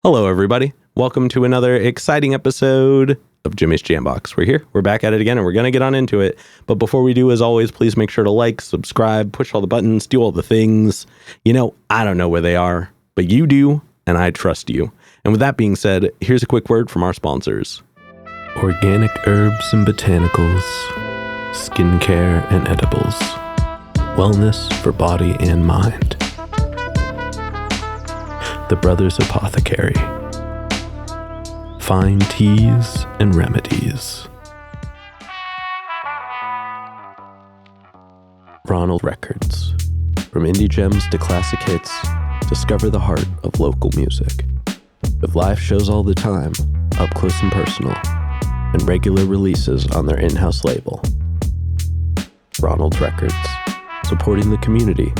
Hello, everybody. Welcome to another exciting episode of Jimmy's Jambox. We're here. We're back at it again, and we're going to get on into it. But before we do, as always, please make sure to like, subscribe, push all the buttons, do all the things. You know, I don't know where they are, but you do, and I trust you. And with that being said, here's a quick word from our sponsors. Organic herbs and botanicals, skincare and edibles, wellness for body and mind. The Brothers Apothecary. Fine teas and remedies. Ronald Records. From indie gems to classic hits, discover the heart of local music. With live shows all the time, up close and personal, and regular releases on their in-house label. Ronald Records. Supporting the community,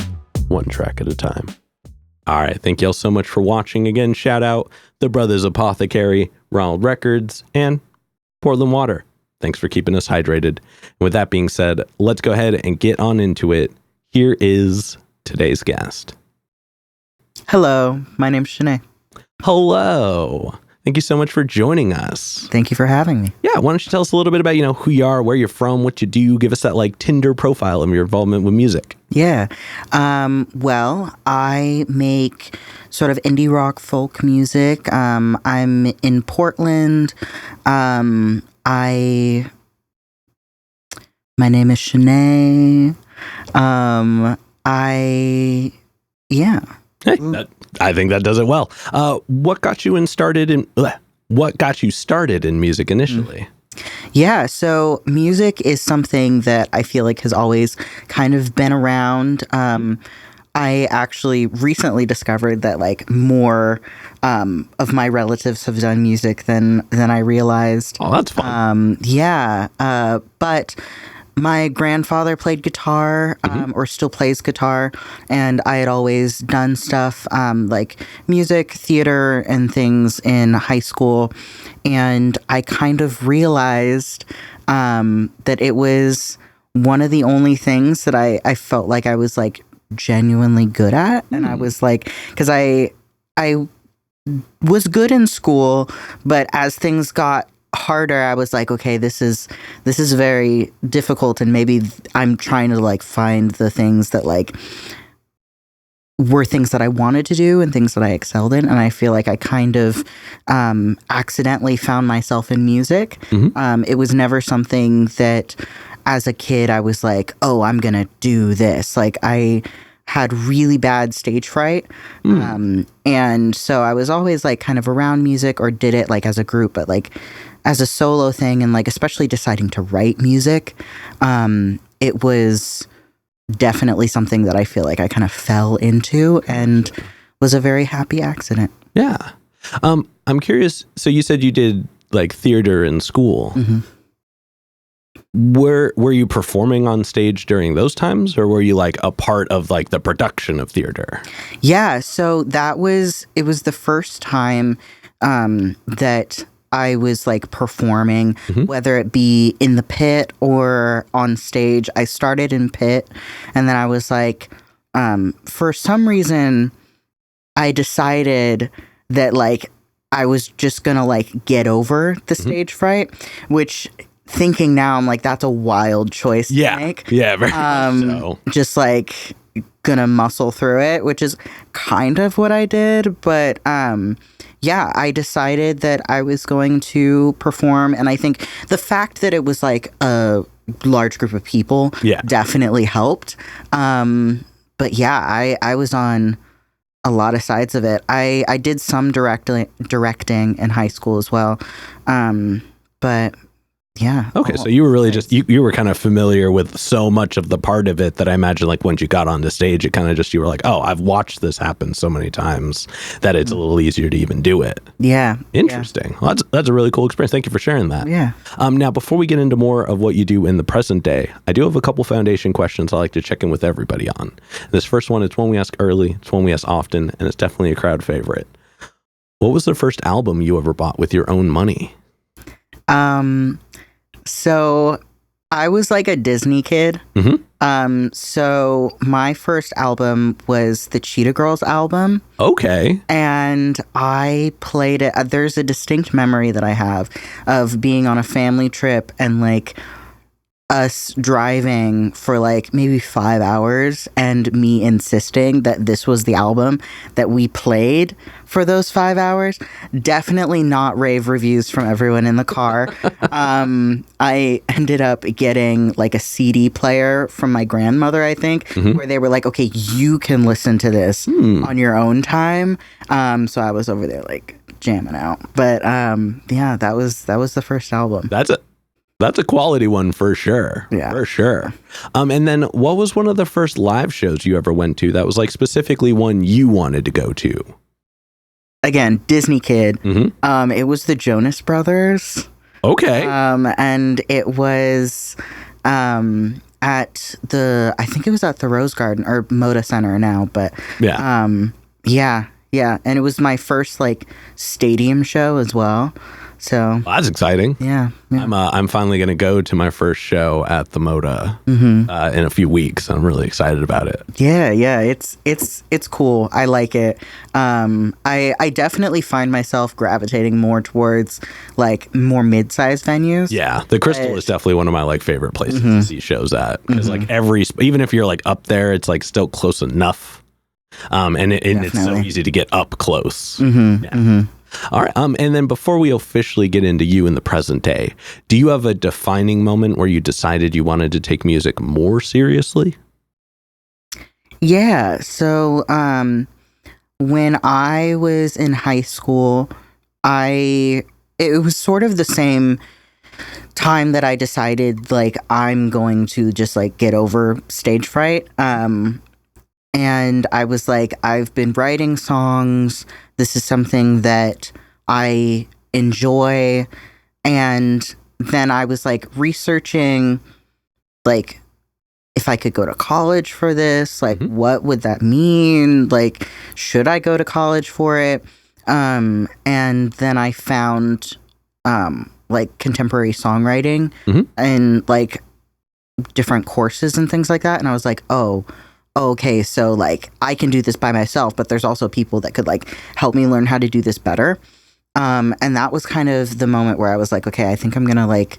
one track at a time. All right, thank you all so much for watching. Again, shout out The Brothers Apothecary, Ronald Records, and Portland Water. Thanks for keeping us hydrated. And with that being said, let's go ahead and get on into it. Here is today's guest. Hello, my name's Shanea. Hello. Thank you so much for joining us. Thank you for having me. Yeah, why don't you tell us a little bit about, who you are, where you're from, what you do, give us that Tinder profile of your involvement with music. Yeah. Well, I make sort of indie rock folk music. I'm in Portland. My name is Shanea. Hey, I think that does it well. What got you started in music initially? Yeah, so music is something that I feel like has always kind of been around. I actually recently discovered that more of my relatives have done music than I realized. Oh, that's fun. But my grandfather played guitar, or still plays guitar, and I had always done stuff like music, theater, and things in high school. And I kind of realized that it was one of the only things that I felt like I was genuinely good at. And I was because I was good in school, but as things got harder, I was okay, this is very difficult, and maybe I'm trying to find the things that were things that I wanted to do and things that I excelled in. And I feel like I kind of accidentally found myself in music. It was never something that as a kid I was oh, I'm gonna do this. I had really bad stage fright. And so I was always kind of around music, or did it as a group, but as a solo thing, and especially deciding to write music, it was definitely something that I feel like I kind of fell into and was a very happy accident. Yeah. I'm curious. So you said you did theater in school. Were you performing on stage during those times, or were you a part of the production of theater? Yeah. So it was the first time that I was performing, whether it be in the pit or on stage. I started in pit, and then I was for some reason, I decided that I was just gonna get over the stage fright, which thinking now I'm that's a wild choice to make. Yeah, very much so. Just gonna muscle through it, which is kind of what I did, but yeah, I decided that I was going to perform, and I think the fact that it was a large group of people definitely helped. But yeah, I was on a lot of sides of it. I did some directing in high school as well. But Yeah. Okay, so you were really just you were kind of familiar with so much of the part of it that I imagine like once you got on the stage, it kind of just you were like, oh, I've watched this happen so many times that it's a little easier to even do it. Yeah. Interesting. Well, that's a really cool experience. Thank you for sharing that. Yeah. Now, before we get into more of what you do in the present day, I do have a couple foundation questions I like to check in with everybody on. This first one, it's one we ask early, it's one we ask often, and it's definitely a crowd favorite. What was the first album you ever bought with your own money? So I was like a Disney kid. So my first album was the Cheetah Girls album. Okay. And I played it. There's a distinct memory that I have of being on a family trip and like us driving for like maybe 5 hours and me insisting that this was the album that we played for those 5 hours. Definitely not rave reviews from everyone in the car. I ended up getting like a CD player from my grandmother, I think, where they were like, okay, you can listen to this on your own time. So I was over there like jamming out. But yeah, that was the first album. That's a quality one for sure. Yeah. For sure. And then what was one of the first live shows you ever went to that was like specifically one you wanted to go to? Again, Disney kid. It was the Jonas Brothers. Okay. And it was I think it was at the Rose Garden or Moda Center now, but yeah. Yeah. And it was my first like stadium show as well. So well, that's exciting. Yeah. I'm finally going to go to my first show at the Moda in a few weeks. I'm really excited about it. Yeah. It's cool. I like it. I definitely find myself gravitating more towards like more mid-sized venues. Yeah, the Crystal is definitely one of my like favorite places to see shows at because like even if you're like up there, it's like still close enough. And it's so easy to get up close. All right. And then before we officially get into you in the present day, do you have a defining moment where you decided you wanted to take music more seriously? Yeah. So when I was in high school, it was sort of the same time that I decided like I'm going to just like get over stage fright. And I was like, I've been writing songs. This is something that I enjoy. And then I was like researching, like, if I could go to college for this, like, what would that mean? Like, should I go to college for it? And then I found, like, contemporary songwriting and, like, different courses and things like that. And I was like, oh, okay, so like I can do this by myself, but there's also people that could like help me learn how to do this better. And that was kind of the moment where I was like, okay, I think I'm gonna like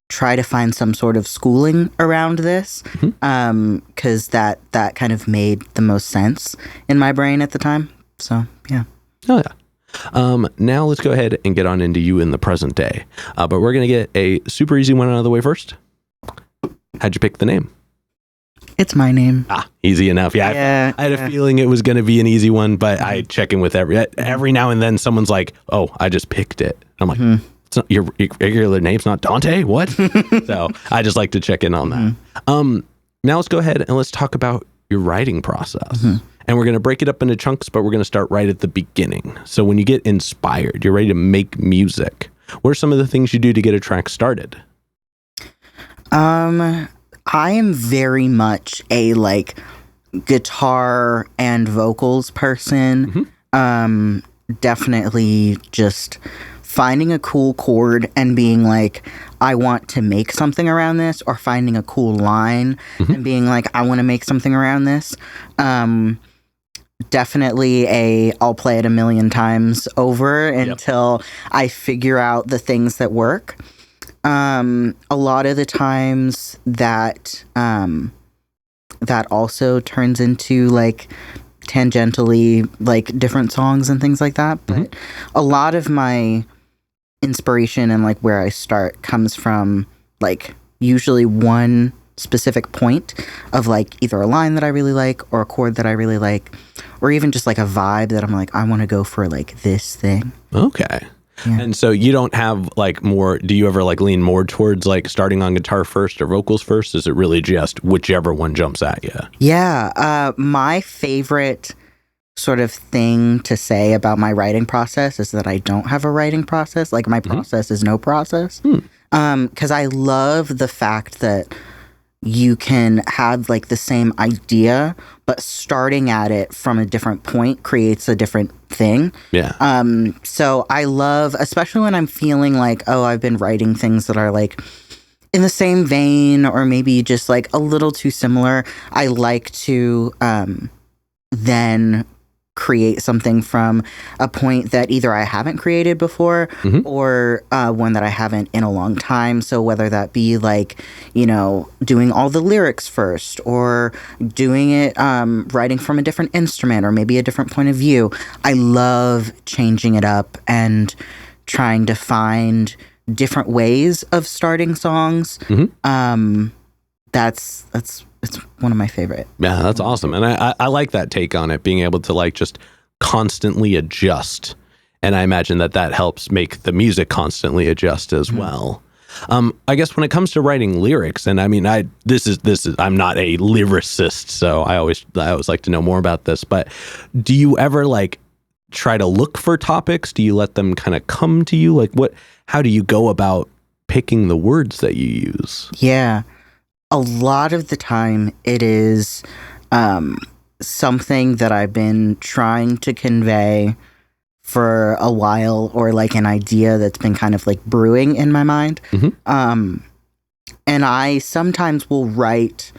try to find some sort of schooling around this, because that kind of made the most sense in my brain at the time. So yeah. Oh yeah. Now let's go ahead and get on into you in the present day. But we're gonna get a super easy one out of the way first. How'd you pick the name? It's my name. Easy enough. Yeah, I had a feeling it was going to be an easy one, but I check in with every now and then someone's like, oh, I just picked it. I'm like, it's not, your regular name's not Dante? What? So I just like to check in on that. Now let's go ahead and let's talk about your writing process. And we're going to break it up into chunks, but we're going to start right at the beginning. So when you get inspired, you're ready to make music. What are some of the things you do to get a track started? I am very much a like guitar and vocals person. Definitely just finding a cool chord and being like, I want to make something around this, or finding a cool line and being like, I want to make something around this. Definitely I'll play it a million times over until I figure out the things that work. A lot of the times that also turns into like tangentially like different songs and things like that. But a lot of my inspiration and like where I start comes from like usually one specific point of like either a line that I really like or a chord that I really like, or even just like a vibe that I'm like, I want to go for like this thing. Okay. Yeah. And so you don't have like more, do you ever like lean more towards like starting on guitar first or vocals first? Is it really just whichever one jumps at you? Yeah. My favorite sort of thing to say about my writing process is that I don't have a writing process. Like my process is no process. 'Cause I love the fact that you can have like the same idea, but starting at it from a different point creates a different thing. Yeah. So I love, especially when I'm feeling like, oh, I've been writing things that are like in the same vein or maybe just like a little too similar. I like to then create something from a point that either I haven't created before or one that I haven't in a long time. So whether that be like, you know, doing all the lyrics first or doing it, writing from a different instrument or maybe a different point of view. I love changing it up and trying to find different ways of starting songs. It's one of my favorite. Yeah, that's awesome. And I like that take on it, being able to like just constantly adjust. And I imagine that helps make the music constantly adjust as well. I guess when it comes to writing lyrics, and I mean, this is I'm not a lyricist, so I always like to know more about this, but do you ever like try to look for topics? Do you let them kind of come to you? Like how do you go about picking the words that you use? Yeah. A lot of the time it is something that I've been trying to convey for a while or like an idea that's been kind of like brewing in my mind. And I sometimes will write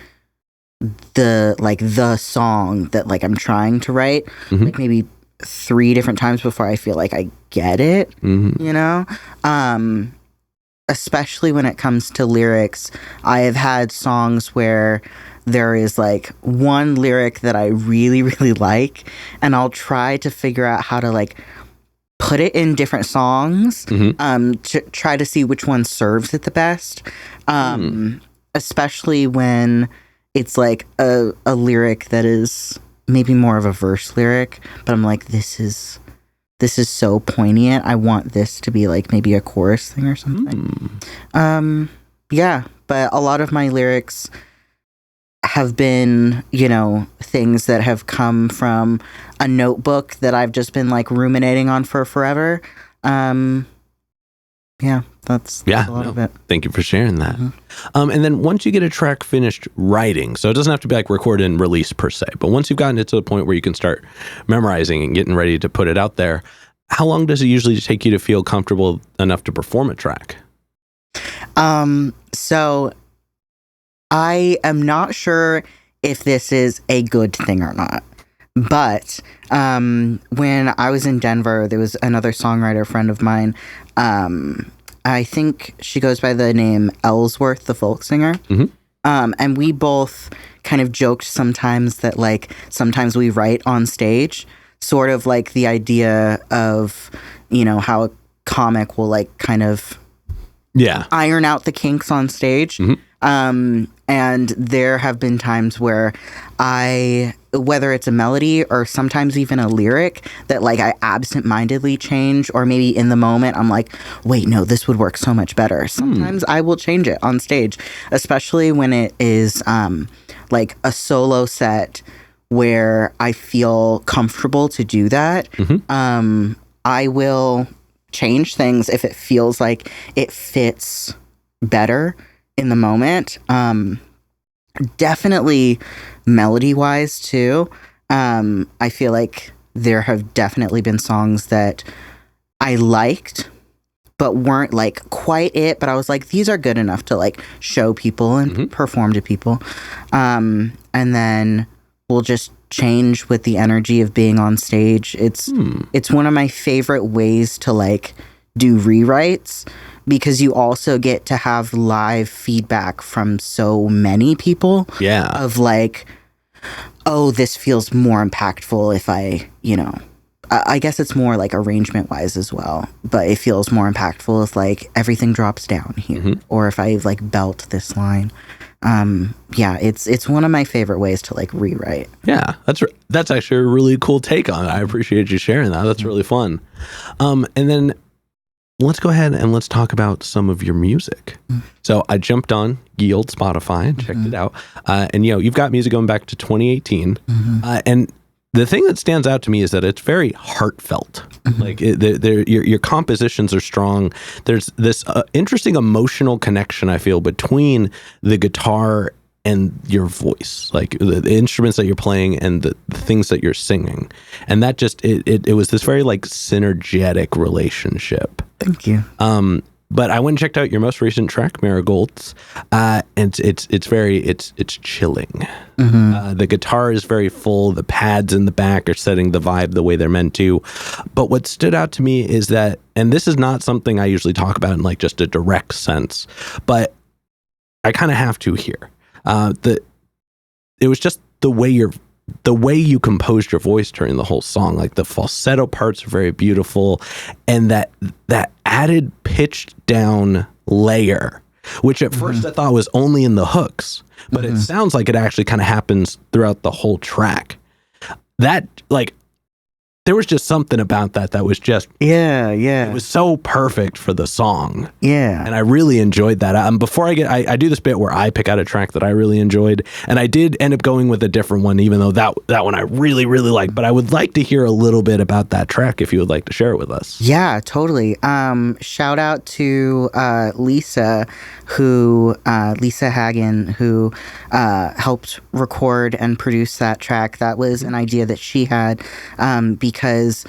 the song that like I'm trying to write like maybe 3 different times before I feel like I get it, you know? Especially when it comes to lyrics, I have had songs where there is like one lyric that I really, really like, and I'll try to figure out how to like put it in different songs to try to see which one serves it the best. Especially when it's like a lyric that is maybe more of a verse lyric, but I'm like, this is so poignant. I want this to be like maybe a chorus thing or something. Yeah, but a lot of my lyrics have been, you know, things that have come from a notebook that I've just been like ruminating on for forever. Yeah, that's a lot of it. Thank you for sharing that. And then once you get a track finished writing, so it doesn't have to be like recorded and released per se, but once you've gotten it to the point where you can start memorizing and getting ready to put it out there, how long does it usually take you to feel comfortable enough to perform a track? So I am not sure if this is a good thing or not, but when I was in Denver, there was another songwriter friend of mine. I think she goes by the name Ellsworth, the folk singer. And we both kind of joked sometimes that like sometimes we write on stage, sort of like the idea of, you know, how a comic will like kind of iron out the kinks on stage. And there have been times where whether it's a melody or sometimes even a lyric that like I absentmindedly change, or maybe in the moment I'm like, wait, no, this would work so much better. Sometimes I will change it on stage, especially when it is like a solo set where I feel comfortable to do that. I will change things if it feels like it fits better in the moment. Definitely melody wise too. I feel like there have definitely been songs that I liked but weren't like quite it, but I was like, these are good enough to like show people and perform to people. And then we'll just change with the energy of being on stage. It's one of my favorite ways to like do rewrites, because you also get to have live feedback from so many people. Yeah. Of like, oh, this feels more impactful if I, you know, I guess it's more like arrangement wise as well, but it feels more impactful if like everything drops down here, or if I like belt this line. Yeah, it's one of my favorite ways to like rewrite. Yeah, that's actually a really cool take on it. I appreciate you sharing that. That's really fun. And then let's go ahead and let's talk about some of your music. So I jumped on ye old Spotify and checked it out. And, you've got music going back to 2018. And the thing that stands out to me is that it's very heartfelt. Like your compositions are strong. There's this interesting emotional connection, I feel, between the guitar and your voice, like the instruments that you're playing and the things that you're singing. And that just, it was this very like synergetic relationship. Thank you. But I went and checked out your most recent track, Marigolds, and it's chilling. The guitar is very full. The pads in the back are setting the vibe the way they're meant to. But what stood out to me is that, and this is not something I usually talk about in like just a direct sense, but I kind of have to here. It was just the way you composed your voice during the whole song. Like the falsetto parts are very beautiful, and that added pitched down layer, which at first I thought was only in the hooks, but it sounds like it actually kind of happens throughout the whole track. That, like, there was just something about that was just, it was so perfect for the song. And I really enjoyed that. Before I do this bit where I pick out a track that I really enjoyed, and I did end up going with a different one, even though that one I really, really like. But I would like to hear a little bit about that track if you would like to share it with us. Yeah, totally. Shout out to Lisa Hagen, who helped record and produce that track. That was an idea that she had, because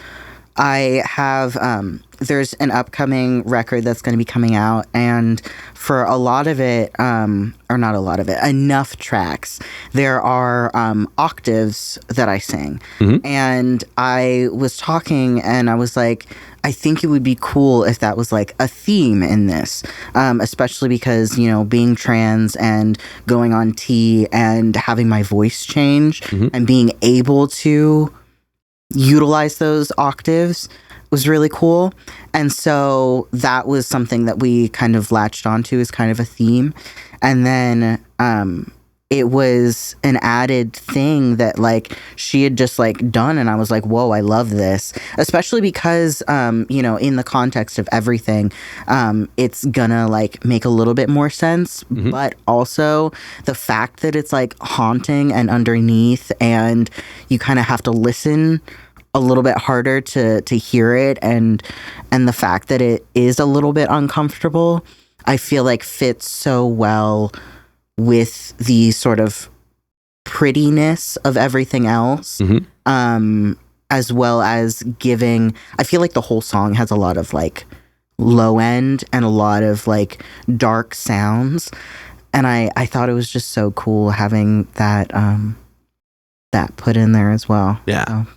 I have, there's an upcoming record that's going to be coming out, and for a lot of it, or not a lot of it, enough tracks, there are octaves that I sing. And I was talking and I was like, I think it would be cool if that was like a theme in this, especially because, being trans and going on T and having my voice change and being able to utilize those octaves was really cool. And so that was something that we kind of latched onto as kind of a theme. And then it was an added thing that like she had just like done, and I was like, whoa, I love this, especially because in the context of everything, it's gonna like make a little bit more sense, but also the fact that it's like haunting and underneath, and you kind of have to listen a little bit harder to hear it, and the fact that it is a little bit uncomfortable, I feel like fits so well with the sort of prettiness of everything else, as well as giving, I feel like the whole song has a lot of like low end and a lot of like dark sounds, and I thought it was just so cool having that that put in there as well. Well,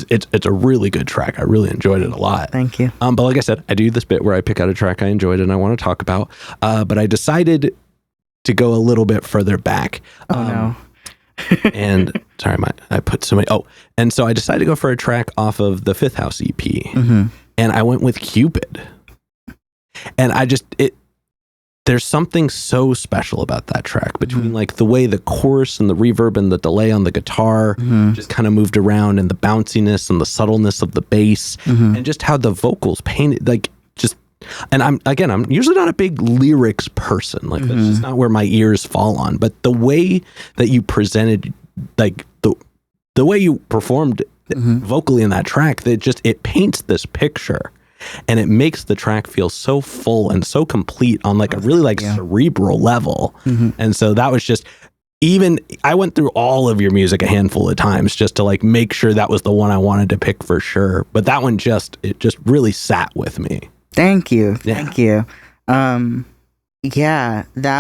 it's a really good track. I really enjoyed it a lot. Thank you. But like I said, I do this bit where I pick out a track I enjoyed and I want to talk about, but I decided to go a little bit further back. No. And sorry, I put so many. And so I decided to go for a track off of the Fifth House EP, and I went with Cupid. And there's something so special about that track between like the way the chorus and the reverb and the delay on the guitar just kind of moved around, and the bounciness and the subtleness of the bass, and just how the vocals painted like just. And I'm usually not a big lyrics person. Like that's just not where my ears fall on. But the way that you presented, like the way you performed vocally in that track, it paints this picture, and it makes the track feel so full and so complete on like a really like cerebral level. And so that was just, even I went through all of your music a handful of times just to like make sure that was the one I wanted to pick for sure. But that one it just really sat with me. Thank you. Thank you. That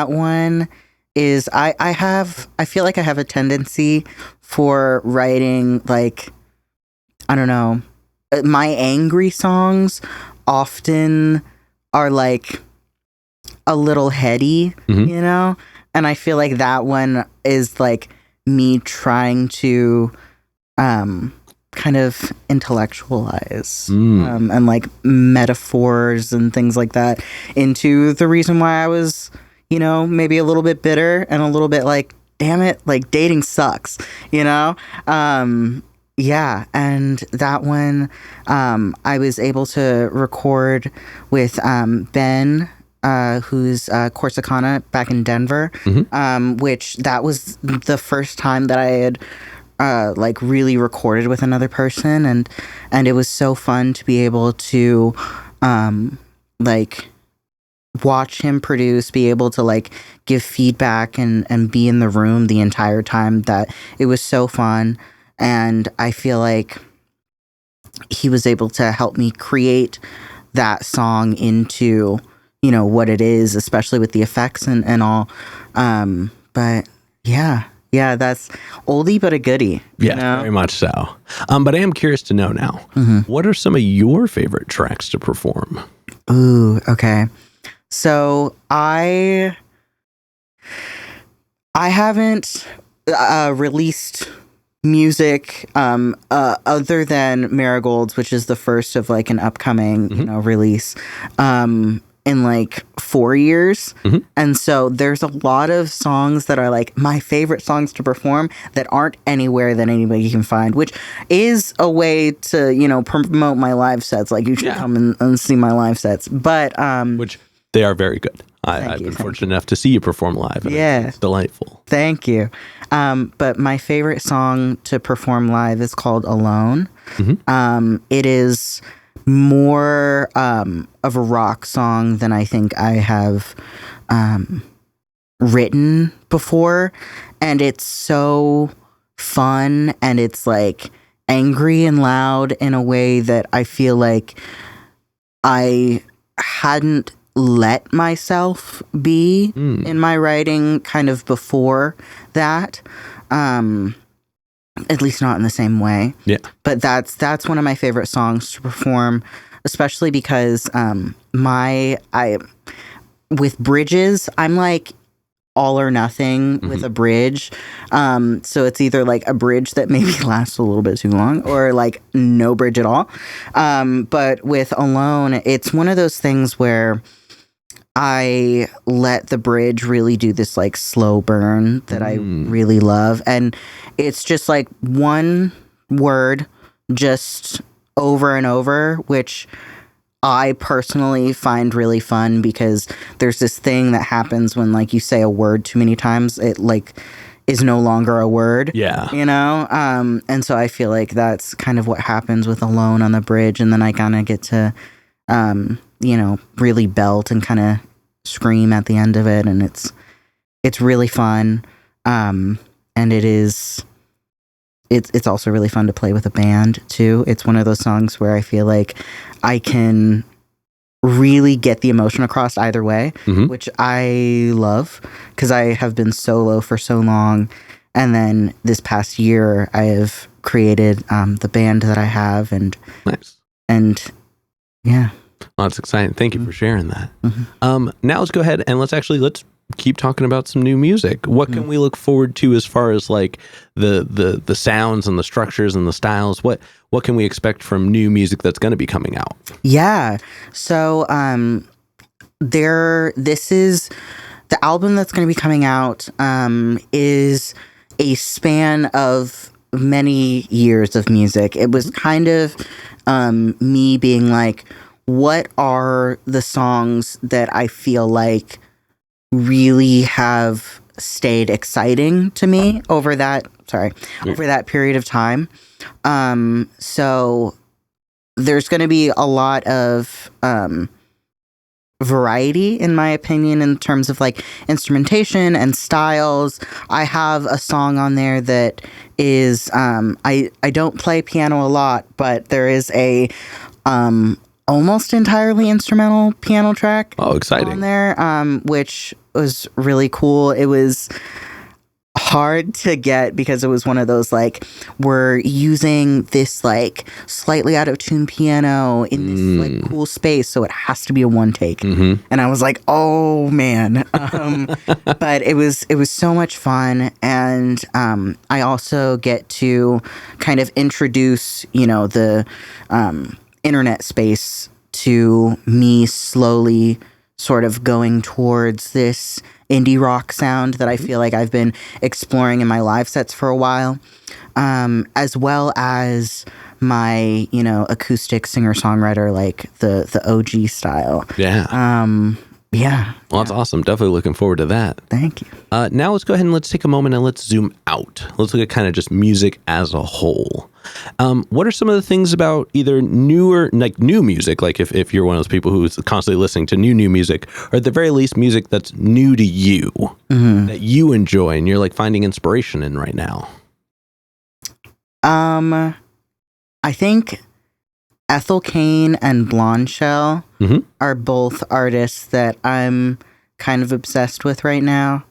one is, I feel like I have a tendency for writing like, I don't know, my angry songs often are like a little heady, and I feel like that one is like me trying to kind of intellectualize and like metaphors and things like that into the reason why I was, maybe a little bit bitter and a little bit like, damn it, like dating sucks, Yeah, and that one I was able to record with Ben, who's Corsicana back in Denver, which that was the first time that I had like really recorded with another person, and it was so fun to be able to like watch him produce, be able to like give feedback and be in the room the entire time. That it was so fun. And I feel like he was able to help me create that song into, you know, what it is, especially with the effects and all. But yeah, that's oldie but a goodie. Yeah, you know? very much so. But I am curious to know now, what are some of your favorite tracks to perform? Ooh, okay. So I haven't released music other than Marigolds, which is the first of like an upcoming you know release in like 4 years. And so there's a lot of songs that are like my favorite songs to perform that aren't anywhere that anybody can find, which is a way to, you know, promote my live sets. Like you should come and see my live sets. But which they are very good. I've been fortunate enough to see you perform live. And it's delightful. Thank you. But my favorite song to perform live is called Alone. It is more of a rock song than I think I have written before. And it's so fun, and it's like angry and loud in a way that I feel like I hadn't let myself be in my writing kind of before that, at least not in the same way. But that's one of my favorite songs to perform, especially because with bridges, I'm like all or nothing with a bridge. So it's either like a bridge that maybe lasts a little bit too long, or like no bridge at all. But with Alone, it's one of those things where I let the bridge really do this like slow burn that I really love. And it's just like one word just over and over, which I personally find really fun, because there's this thing that happens when like you say a word too many times, it like is no longer a word. You know? And so I feel like that's kind of what happens with Alone on the bridge. And then I kind of get to you know, really belt and kind of scream at the end of it, and it's really fun. And it's also really fun to play with a band too. It's one of those songs where I feel like I can really get the emotion across either way, which I love, because I have been solo for so long. And then this past year I have created the band that I have, and yeah. Well, that's exciting. Thank you for sharing that. Now let's go ahead and let's keep talking about some new music. What can we look forward to as far as like the sounds and the structures and the styles? What can we expect from new music that's going to be coming out? Yeah. So this is the album that's going to be coming out is a span of many years of music. It was kind of me being like, what are the songs that I feel like really have stayed exciting to me over that period of time. So there's going to be a lot of variety, in my opinion, in terms of like instrumentation and styles. I have a song on there that is I don't play piano a lot, but there is a almost entirely instrumental piano track. Oh, exciting. On there, which was really cool. It was hard to get because it was one of those like, we're using this like slightly out of tune piano in this like cool space, so it has to be a one take. And I was like, oh man. But it was so much fun. And I also get to kind of introduce, you know, the internet space to me slowly sort of going towards this indie rock sound that I feel like I've been exploring in my live sets for a while, as well as my, acoustic singer-songwriter, like the OG style. Yeah. Yeah. Well, that's awesome. Definitely looking forward to that. Thank you. Now let's go ahead and let's take a moment and let's zoom out. Let's look at kind of just music as a whole. What are some of the things about either new music, like if you're one of those people who's constantly listening to new music, or at the very least music that's new to you, that you enjoy and you're like finding inspiration in right now? I think Ethel Cain and Blonde Shell are both artists that I'm kind of obsessed with right now.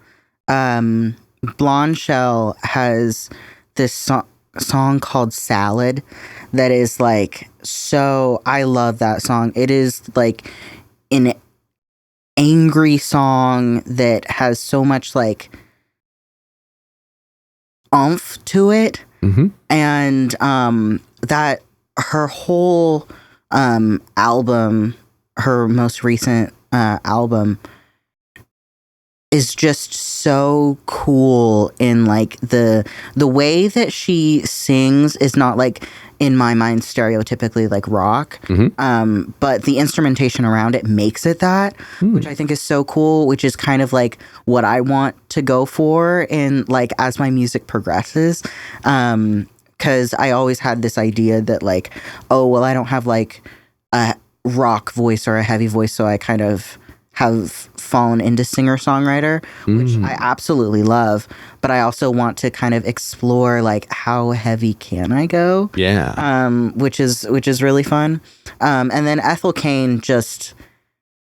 Blonde Shell has this song called Salad that is like, so I love that song. It is like an angry song that has so much like oomph to it. And that her whole album, her most recent album, is just so cool in like the way that she sings is not like, in my mind, stereotypically like rock, but the instrumentation around it makes it that, which I think is so cool, which is kind of like what I want to go for in like as my music progresses. Because I always had this idea that like, oh, well, I don't have like a rock voice or a heavy voice, so I kind of have fallen into singer-songwriter, which I absolutely love, but I also want to kind of explore like how heavy can I go? Yeah. Which is really fun. And then Ethel Cain, just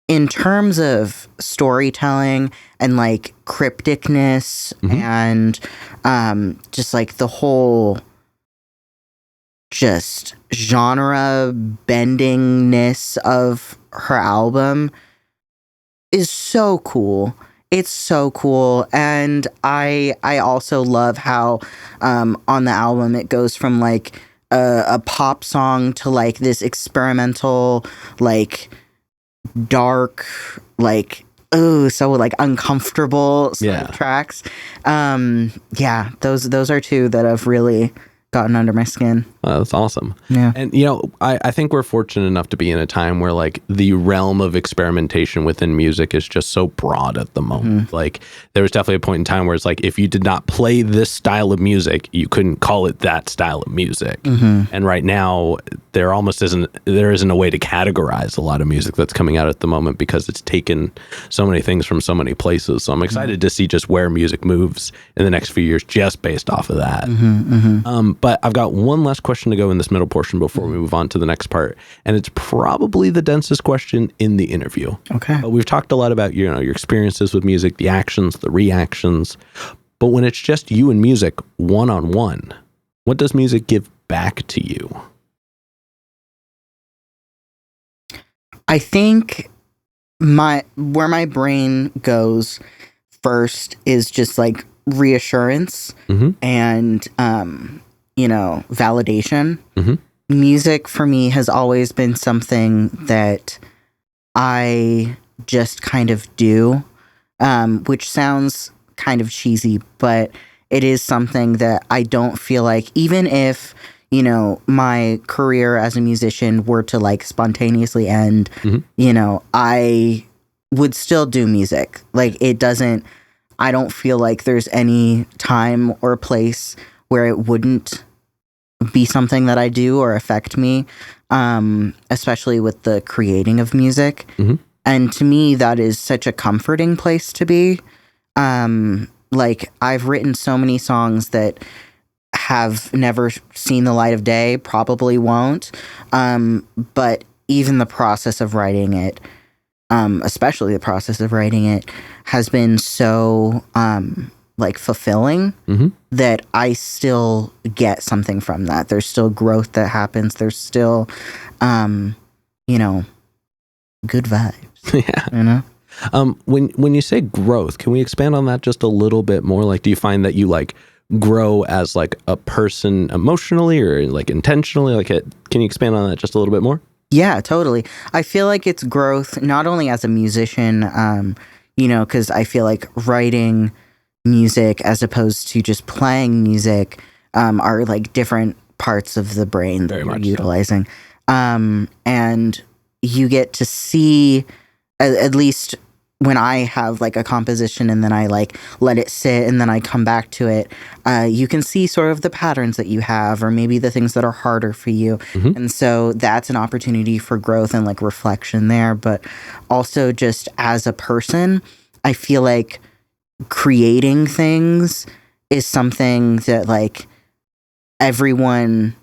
in terms of storytelling and like crypticness and just like the whole just genre bendingness of her album is so cool. It's so cool. And I also love how on the album it goes from like a pop song to like this experimental, like dark, like so like uncomfortable sort of tracks. Yeah, those are two that have really gotten under my skin. That's awesome. Yeah. And, I think we're fortunate enough to be in a time where, like, the realm of experimentation within music is just so broad at the moment. Like, there was definitely a point in time where it's like, if you did not play this style of music, you couldn't call it that style of music. And right now, there isn't a way to categorize a lot of music that's coming out at the moment because it's taken so many things from so many places. So I'm excited to see just where music moves in the next few years just based off of that. But I've got one last question to go in this middle portion before we move on to the next part. And it's probably the densest question in the interview. Okay. But we've talked a lot about, your experiences with music, the actions, the reactions. But when it's just you and music one-on-one, what does music give back to you? I think where my brain goes first is just like reassurance and validation. Music for me has always been something that I just kind of do, which sounds kind of cheesy, but it is something that I don't feel like, even if my career as a musician were to like spontaneously end, I would still do music. Like I don't feel like there's any time or place where it wouldn't be something that I do or affect me, especially with the creating of music. And to me, that is such a comforting place to be. Like, I've written so many songs that have never seen the light of day, probably won't. But even the process of writing it, especially the process of writing it, has been so like fulfilling that I still get something from that. There's still growth that happens. There's still, good vibes. When you say growth, can we expand on that just a little bit more? Like, do you find that you like grow as like a person emotionally or like intentionally? Like, can you expand on that just a little bit more? Yeah, totally. I feel like it's growth not only as a musician, because I feel like writing music as opposed to just playing music are like different parts of the brain that Very you're much so. utilizing. And you get to see, at least when I have like a composition and then I like let it sit and then I come back to it, you can see sort of the patterns that you have or maybe the things that are harder for you. And so that's an opportunity for growth and like reflection there. But also just as a person, I feel like creating things is something that like everyone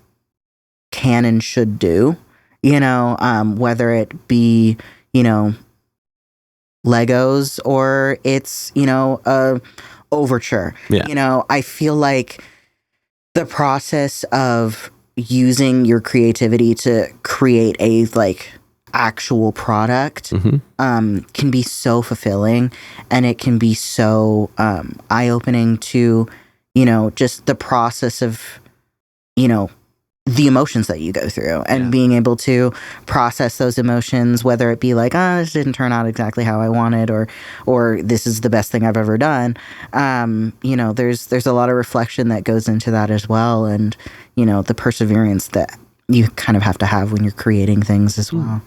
can and should do, whether it be, Legos or it's, a overture. Yeah. I feel like the process of using your creativity to create a like actual product can be so fulfilling, and it can be so eye-opening to, just the process of, the emotions that you go through and being able to process those emotions, whether it be like, this didn't turn out exactly how I wanted, or this is the best thing I've ever done. There's a lot of reflection that goes into that as well. And, the perseverance that you kind of have to have when you're creating things as well.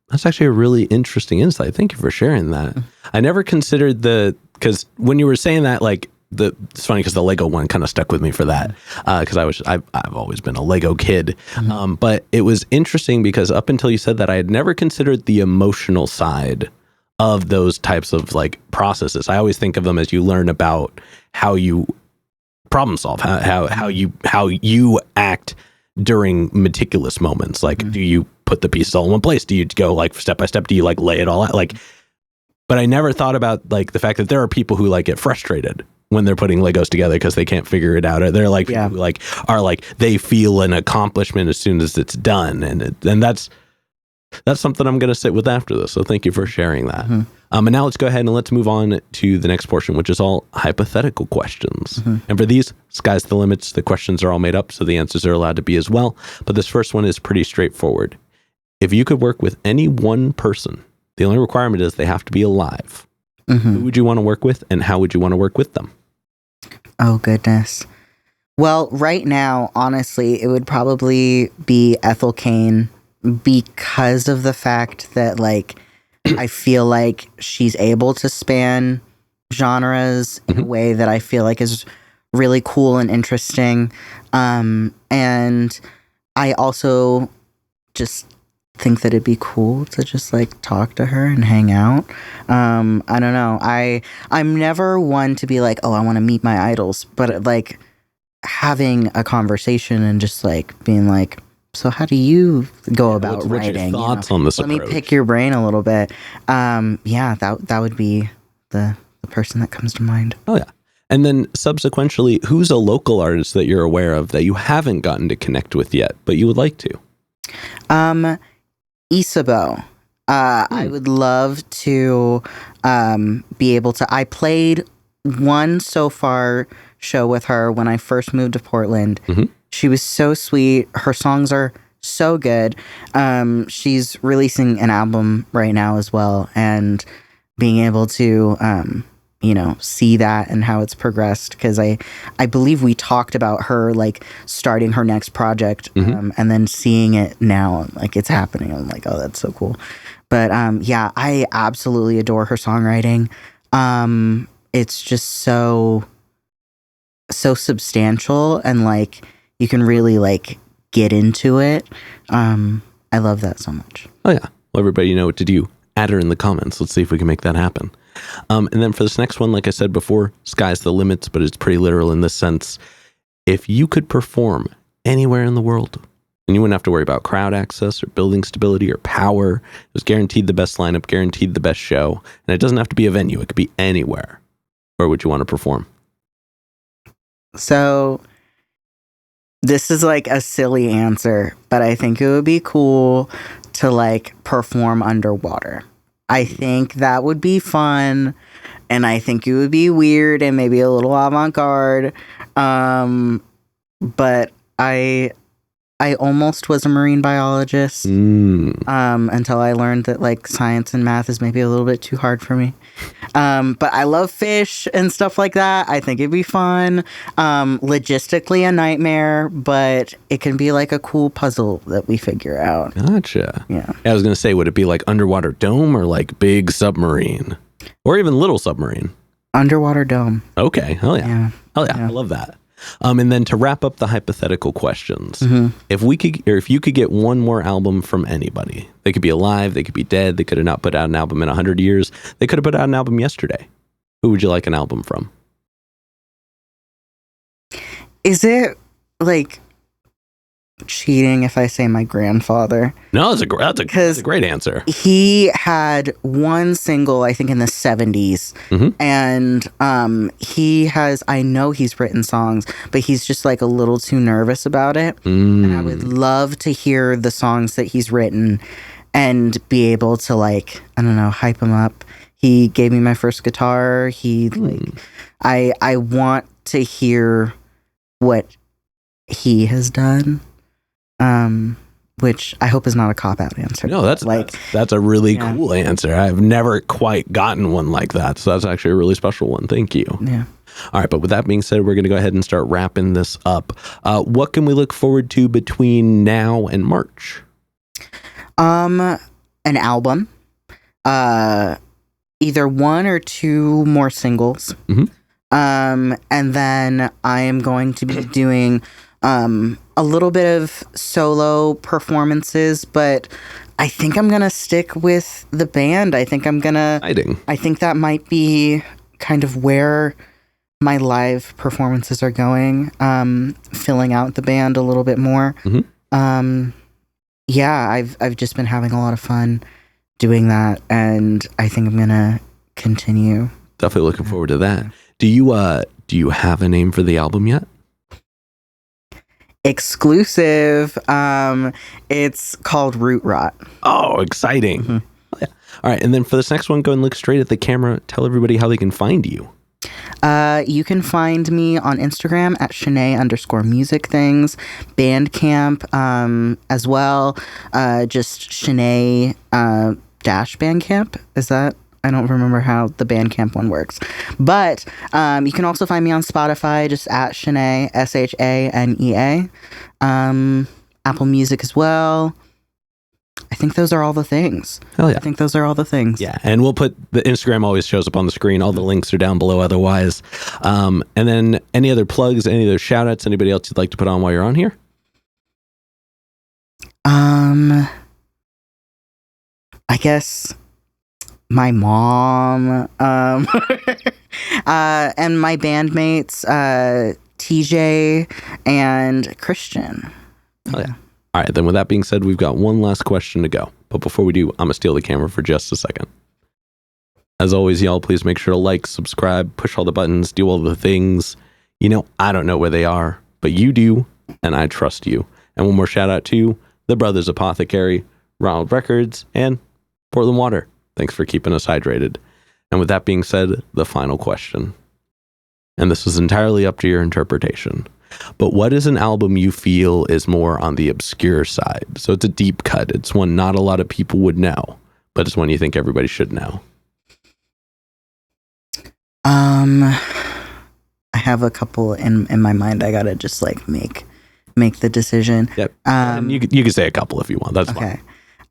That's actually a really interesting insight. Thank you for sharing that. I never considered because when you were saying that, like, it's funny because the Lego one kind of stuck with me for that, because I've always been a Lego kid. But it was interesting because up until you said that, I had never considered the emotional side of those types of like processes. I always think of them as you learn about how you problem solve, how you act during meticulous moments. Like, do you put the pieces all in one place? Do you go like step by step? Do you like lay it all out? Like, but I never thought about like the fact that there are people who like get frustrated when they're putting Legos together because they can't figure it out. Or they're like, people who like are like, they feel an accomplishment as soon as it's done. And that's something I'm going to sit with after this. So thank you for sharing that. And now let's go ahead and let's move on to the next portion, which is all hypothetical questions. And for these, sky's the limits. The questions are all made up, so the answers are allowed to be as well. But this first one is pretty straightforward. If you could work with any one person, the only requirement is they have to be alive. Who would you want to work with, and how would you want to work with them? Oh, goodness. Well, right now, honestly, it would probably be Ethel Cain, because of the fact that, like, I feel like she's able to span genres in a way that I feel like is really cool and interesting. And I also just think that it'd be cool to just like talk to her and hang out. I don't know. I'm never one to be like, oh, I want to meet my idols, but like having a conversation and just like being like, so how do you go about writing? What's your thoughts on this Let approach? me pick your brain a little bit. That would be the person that comes to mind. Oh yeah. And then subsequently, who's a local artist that you're aware of that you haven't gotten to connect with yet, but you would like to? Isabeau. I would love to be able to. I played one So Far show with her when I first moved to Portland. She was so sweet. Her songs are so good. She's releasing an album right now as well, and being able to see that and how it's progressed, because I believe we talked about her like starting her next project, and then seeing it now, like it's happening. I'm like, oh, that's so cool. But I absolutely adore her songwriting. It's just so substantial, and like you can really like get into it. I love that so much. Oh yeah. Well, everybody, you know what to do. Add her in the comments. Let's see if we can make that happen. And then for this next one, like I said before, sky's the limits, but it's pretty literal in this sense. If you could perform anywhere in the world, and you wouldn't have to worry about crowd access or building stability or power, it was guaranteed the best lineup, guaranteed the best show, and it doesn't have to be a venue. It could be anywhere. Where would you want to perform? So this is like a silly answer, but I think it would be cool to like perform underwater. I think that would be fun, and I think it would be weird and maybe a little avant-garde. But I I almost was a marine biologist until I learned that like science and math is maybe a little bit too hard for me. But I love fish and stuff like that. I think it'd be fun. Logistically a nightmare, but it can be like a cool puzzle that we figure out. Gotcha. Yeah. I was going to say, would it be like underwater dome or like big submarine or even little submarine? Underwater dome. Okay. Hell yeah. Yeah. Hell yeah. I love that. And then to wrap up the hypothetical questions, Mm-hmm. if you could get one more album from anybody, they could be alive, they could be dead, they could have not put out an album in 100 years, they could have put out an album yesterday. Who would you like an album from? Is it like cheating if I say my grandfather? No, that's a great answer. He had one single, I think, in the 70s. And I know he's written songs, but he's just like a little too nervous about it. And I would love to hear the songs that he's written and be able to like, I don't know, hype him up. He gave me my first guitar. I want to hear what he has done. Which I hope is not a cop-out answer. No, that's a really cool answer. I've never quite gotten one like that. So that's actually a really special one. Thank you. Yeah. All right. But with that being said, we're going to go ahead and start wrapping this up. What can we look forward to between now and March? An album. Either one or two more singles. And then I am going to be doing a little bit of solo performances, but I think I'm going to stick with the band. I think that might be kind of where my live performances are going, filling out the band a little bit more. Yeah, I've just been having a lot of fun doing that, and I think I'm going to continue. Definitely looking forward to that. Do you have a name for the album yet? Exclusive. It's called Root Rot. Oh, exciting. Oh, yeah. All right. And then for this next one, go and look straight at the camera. Tell everybody how they can find you. You can find me on Instagram at Shanea_music_things, Bandcamp, as well. Just Shanea, Bandcamp. Is that? I don't remember how the Bandcamp one works. But you can also find me on Spotify, just at Shanea, Shanea. Apple Music as well. I think those are all the things. Hell yeah. I think those are all the things. Yeah. And we'll put the Instagram always shows up on the screen. All the links are down below otherwise. And then any other plugs, any other shout outs, anybody else you'd like to put on while you're on here? I guess my mom, and my bandmates, TJ and Christian. Oh yeah. All right. Then with that being said, we've got one last question to go. But before we do, I'm going to steal the camera for just a second. As always, y'all, please make sure to like, subscribe, push all the buttons, do all the things. You know, I don't know where they are, but you do, and I trust you. And one more shout out to the Brothers Apothecary, Ronald Records, and Portland Water. Thanks for keeping us hydrated. And with that being said, the final question. And this is entirely up to your interpretation. But what is an album you feel is more on the obscure side? So it's a deep cut. It's one not a lot of people would know, but it's one you think everybody should know. I have a couple in my mind. I gotta just like make the decision. Yep. And you can say a couple if you want. That's okay.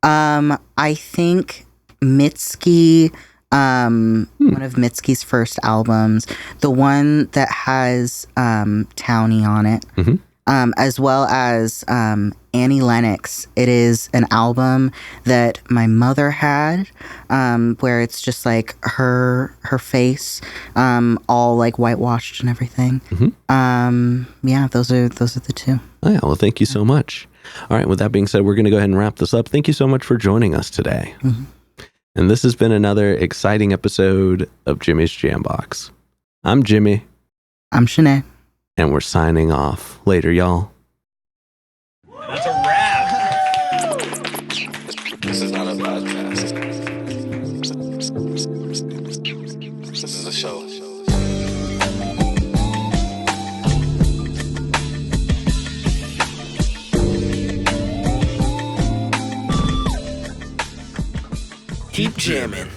Fine. I think Mitski, one of Mitski's first albums, the one that has Townie on it, as well as Annie Lennox. It is an album that my mother had, where it's just like her face, all like whitewashed and everything. Yeah, those are the two. Oh yeah, well, thank you so much. All right, with that being said, we're going to go ahead and wrap this up. Thank you so much for joining us today. And this has been another exciting episode of Jimmy's Jambox. I'm Jimmy. I'm Shanea. And we're signing off. Later, y'all. That's a wrap. This is not a podcast. This is a show. Keep jamming.